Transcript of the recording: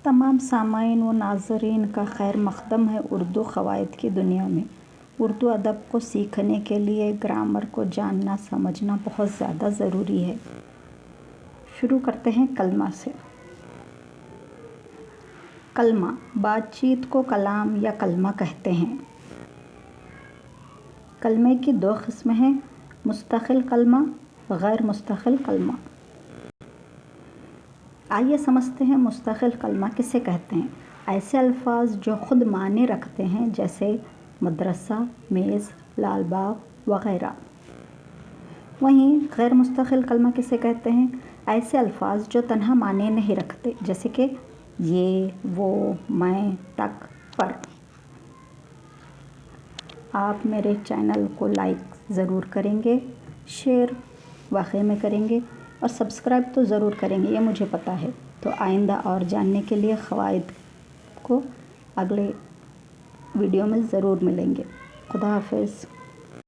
तमाम सामाईन व नाज़रीन का खैर मक़दम है उर्दू क़वाइद की दुनिया में। उर्दू अदब को सीखने के लिए ग्रामर को जानना समझना बहुत ज़्यादा ज़रूरी है। शुरू करते हैं कलमा से। कलमा, बातचीत को कलाम या कलमा कहते हैं। कलमे की दो किस्में हैं, मुस्तक़िल कलमा, गैर मुस्तक़िल कलमा। आइए समझते हैं मुस्तक़िल कलमा किसे कहते हैं। ऐसे अल्फाज जो ख़ुद माने रखते हैं, जैसे मदरसा, मेज़, लाल बाग वग़ैरह। वहीं गैर मुस्तक़िल कलमा किसे कहते हैं, ऐसे अल्फाज जो तन्हा माने नहीं रखते, जैसे कि ये, वो, मैं, तक, पर। आप मेरे चैनल को लाइक ज़रूर करेंगे, शेयर वाक़ई में करेंगे और सब्सक्राइब तो ज़रूर करेंगे, ये मुझे पता है। तो आइंदा और जानने के लिए क़वाइद को अगले वीडियो में ज़रूर मिलेंगे। खुदा हाफ़िज़।